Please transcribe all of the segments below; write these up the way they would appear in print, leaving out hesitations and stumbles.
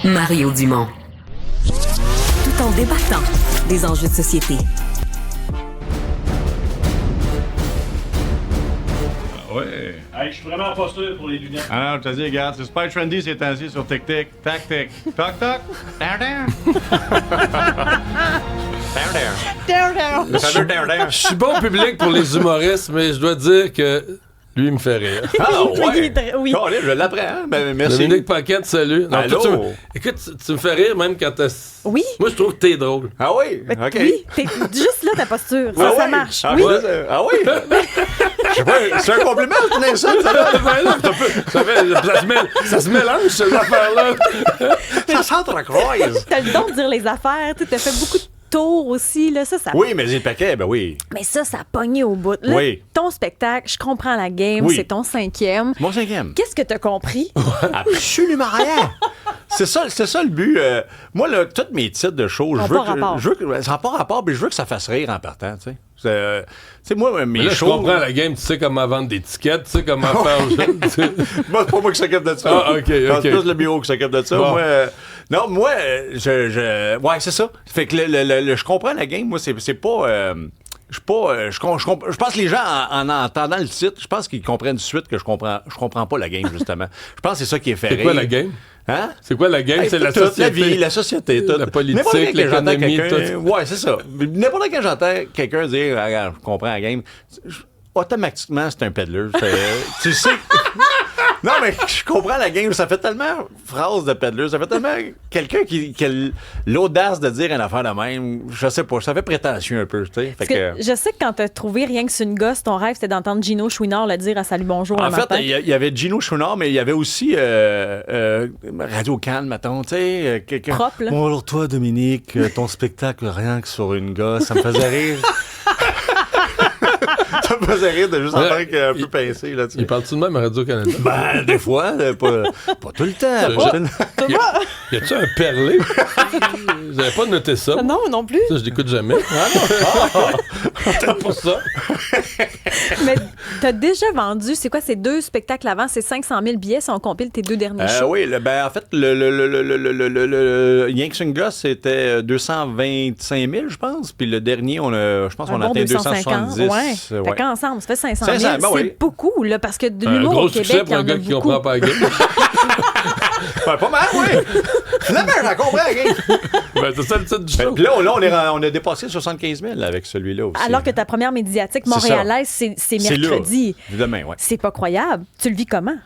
Mario Dumont. Tout en débattant des enjeux de société. Ouais. Hey, je suis vraiment pas sûr pour les lunettes. Ah non, je te dis, regarde, c'est super trendy ces temps-ci sur TikTok. Tac-tic. Toc-toc. Down-down. Down-down. Le fameux down-down. Je suis bon public pour les humoristes, mais je dois dire que lui, il me fait rire. Ah ouais. Oui. Oh, je l'apprends. Hein? Ben, merci. Dominique Paquette, salut. Non, Allô? Écoute, tu me fais rire même quand t'as... Oui. Moi, je trouve que t'es drôle. Ah oui? OK. Oui, juste là, ta posture. Ah Ça oui? marche. Ah, Oui. ah oui? Je sais pas, c'est un compliment, c'est une insulte, ça va? Ça se mélange, ces affaires-là. Ça s'entrecroise. T'as le don de dire les affaires. Tu t'as fait beaucoup de tours aussi. Là. Ça Oui, mais le paquet, ben oui. Mais ça a pogné au bout. Là, Oui. Ton spectacle, je comprends la game, Oui. c'est ton 5e. Mon 5e. Qu'est-ce que t'as compris? Absolument rien. C'est ça le but. Moi, là, tous mes titres de show, Ça n'a pas rapport. Ça n'a pas rapport, mais je veux que ça fasse rire en partant, tu sais. Tu sais, moi, mes Mais là, je shows... comprends la game. Tu sais comment vendre des tickets, tu sais comment faire... Moi, c'est pas moi qui s'occupe de ça. Ah, OK. C'est plus le bureau qui s'occupe de ça. Bon. Moi, ouais, c'est ça. Fait que je comprends la game. Moi, c'est pas... je pense que les gens, en entendant le titre, je pense qu'ils comprennent tout de suite que je comprends pas la game, justement. Je pense que c'est ça qui est fait rire. C'est quoi la game? Hein? C'est quoi la game? Hey, C'est la toute société. la vie, la société, toute. La politique, N'importe quand l'économie, j'entends quelqu'un- tout. Ouais, c'est ça. N'importe quand j'entends quelqu'un dire, ah, regarde, je comprends la game, automatiquement, c'est un peddler. Tu sais. Non, mais je comprends la game. Ça fait tellement phrase de peddler. Ça fait tellement quelqu'un qui a l'audace de dire une affaire de même. Je sais pas. Ça fait prétentieux un peu, tu sais. Parce que je sais que quand t'as trouvé rien que c'est une gosse, ton rêve, c'était d'entendre Gino Chouinard le dire à Salut Bonjour En le fait, matin. il y avait Gino Chouinard, mais il y avait aussi Radio Cannes, mettons, tu sais, quelqu'un. Propre, là. Bon, alors toi, Dominique, ton spectacle, rien que sur une gosse, ça me faisait rire. Ça me faisait rire de juste entendre un peu pincé, là, tu sais. Il parle-tu de même à Radio-Canada? Ben, des fois, pas tout le temps. Y a-tu un perlé? J'avais pas noté ça. Non plus. Ça, je l'écoute jamais. Peut-être pour ça. Mais t'as déjà vendu, c'est quoi, ces 2 spectacles avant? C'est 500 000 billets si on compile tes 2 derniers shows. Oui, en fait, le Yanks and Goss, c'était 225 000, je pense. Puis le dernier, je pense qu'on a atteint 270. Ouais. Fait qu'ensemble, ça fait 500 000. 500, ben c'est oui. beaucoup, là, parce que de Un l'humour gros au succès Québec, il pour y un en gars a qui beaucoup. comprend pas la game. Ouais, pas mal, oui. Finalement, j'en comprends, gang. Ben, c'est ça le titre du show. Puis là, on a dépassé 75 000 avec celui-là aussi. Alors que ta première médiatique C'est ça. montréalaise, c'est mercredi. C'est demain, oui. C'est pas croyable. Tu le vis comment?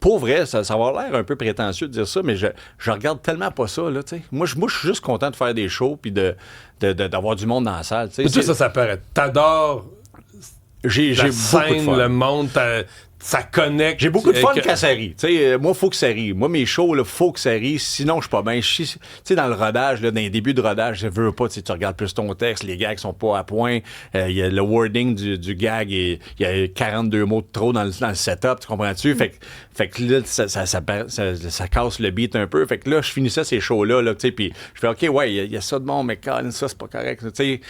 Pour vrai, ça va avoir l'air un peu prétentieux de dire ça, mais je regarde tellement pas ça, là, tu sais. Moi, je suis juste content de faire des shows puis d'avoir du monde dans la salle, tu sais. Mais tu sais, ça paraît. T'adores J'ai la beaucoup de scène, fun. le monde, ça connecte. J'ai beaucoup de fun avec- quand ça rit. Tu sais, moi, faut que ça rie. Moi, mes shows, là, faut que ça rie. Sinon, je suis pas bien. Tu sais, dans le rodage, là, dans les débuts de rodage, je veux pas, tu regardes plus ton texte, les gags sont pas à point. Il y a le wording du gag et il y a 42 mots de trop dans le setup, tu comprends-tu? Fait que là, ça casse le beat un peu. Fait que là, je finissais ces shows-là, là, tu sais, puis je fais, OK, ouais, il y a ça de bon, mais Colin, ça, c'est pas correct. Tu sais,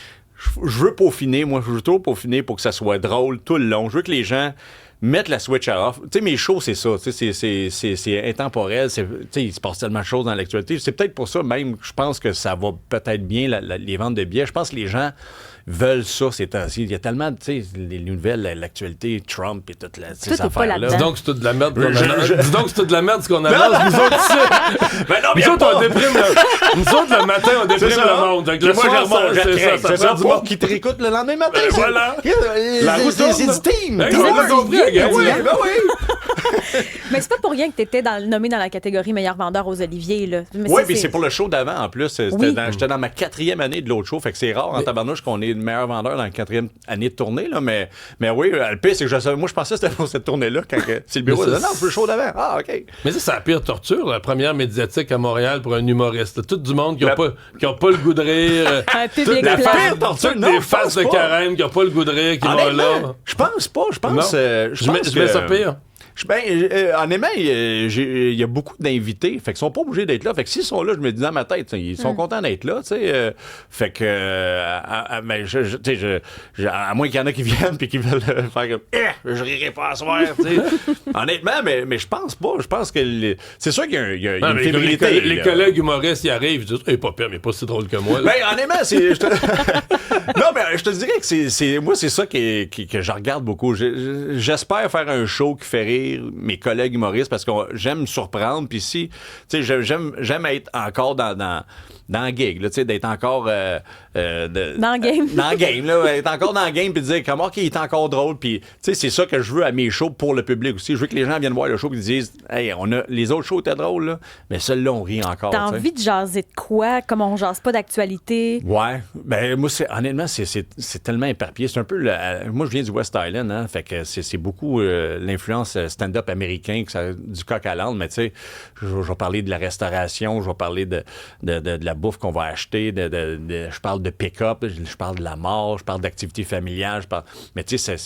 je veux peaufiner, moi, je veux trop peaufiner pour que ça soit drôle tout le long. Je veux que les gens mettre la switch à off. Tu sais, mes shows, c'est ça. Tu sais, c'est intemporel. Tu sais, il se passe tellement de choses dans l'actualité. C'est peut-être pour ça, même, je pense que ça va peut-être bien, les ventes de billets. Je pense que les gens veulent ça ces temps-ci. Il y a tellement, tu sais, les nouvelles, l'actualité, Trump et toutes ces Tout est pas affaires-là. là-dedans. Dis donc que c'est tout de la merde qu'on Je- annonce. je- Dis donc que c'est tout de la merde ce qu'on annonce. Nous autres, ici, Ben non, mais nous autres, on déprime nous autres, le matin, on déprime le monde. Fait que le Moi, soir, c'est ça prend du pour monde. qui te réécoute le lendemain matin. Ben c'est- voilà. La roue C'est tourne. du team. Hey, Team on a work. compris, la gang. Ben oui, ben oui. Mais c'est pas pour rien que t'étais nommé dans la catégorie meilleur vendeur aux Oliviers, là. Mais Oui, ça, puis c'est pour le show d'avant en plus. Oui. J'étais dans ma 4e année de l'autre show, fait que c'est rare en tabarnouche qu'on ait le meilleur vendeur dans la 4e année de tournée. Là, mais oui, le pire, c'est que moi, je pensais que c'était pour cette tournée-là quand c'est le bureau. Mais Non, ça, c'est le show d'avant. Ah, OK. Mais ça, c'est la pire torture, la première médiatique à Montréal pour un humoriste. Tout du monde qui n'a pas le goût de rire. un public La plat. pire torture, non, Des je faces pense de pas. carême qui n'ont pas le goût de rire, qui vont là. Honnêtement, je pense pas. Je pense Je mets ça pire. Honnêtement, il y a beaucoup d'invités. Fait qu'ils sont pas obligés d'être là. Fait que s'ils sont là, je me dis dans ma tête, ils sont contents d'être là. Fait que, à moins qu'il y en a qui viennent puis qui veulent faire comme, je rirai pas à soir. Honnêtement, mais je pense pas. Je pense que c'est sûr qu'il y a une fébrilité. Les collègues humoristes, ils arrivent, ils disent, pas pire, mais pas si drôle que moi. Là. Honnêtement, non, mais je te dirais que moi, c'est ça que je regarde beaucoup. J'espère faire un show qui fait rire mes collègues humoristes parce que j'aime surprendre. Puis si, tu sais, j'aime être encore dans le gig, là, tu sais, d'être encore dans le game. Dans le game, là, être encore dans le game puis dire comment il est encore drôle. Puis, tu sais, c'est ça que je veux à mes shows pour le public aussi. Je veux que les gens viennent voir le show et disent, hey, les autres shows étaient drôles, là, mais celui-là, on rit encore. T'as envie de jaser de quoi? Comme on jase pas d'actualité? Ouais. Moi, honnêtement, c'est tellement éparpillé. C'est un peu. Moi, je viens du West Island, hein, fait que c'est beaucoup l'influence stand-up américain, du coq à l'âne, mais tu sais, je vais parler de la restauration, je vais parler de la bouffe qu'on va acheter, je parle de pick-up, je parle de la mort, je parle d'activité familiale, mais tu sais,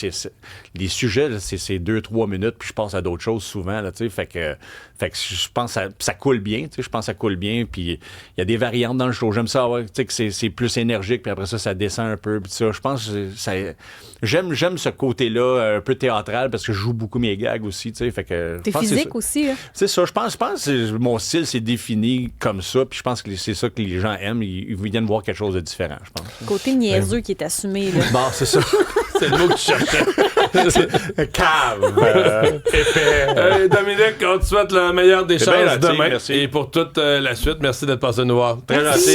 les sujets, là, c'est 2-3 minutes, puis je passe à d'autres choses souvent, là, tu sais, fait que je pense que ça coule bien, tu sais, je pense que ça coule bien, puis il y a des variantes dans le show. J'aime ça, tu sais, que c'est plus énergique, puis après ça descend un peu, puis ça, je pense que j'aime ce côté-là un peu théâtral, parce que je joue beaucoup mes gags aussi, tu sais, fait que... T'es physique aussi, là. C'est ça, je pense que mon style s'est défini comme ça, puis je pense que c'est ça que les gens aiment, ils viennent voir quelque chose de différent, je pense. Côté niaiseux qui est assumé, là. Bon, c'est ça. C'est le mot que tu cherchais. Cave. Épais. Dominique, on te souhaite la meilleure des chances bien gentil, demain. merci. Et pour toute la suite, merci d'être passé nous voir. Très gentil.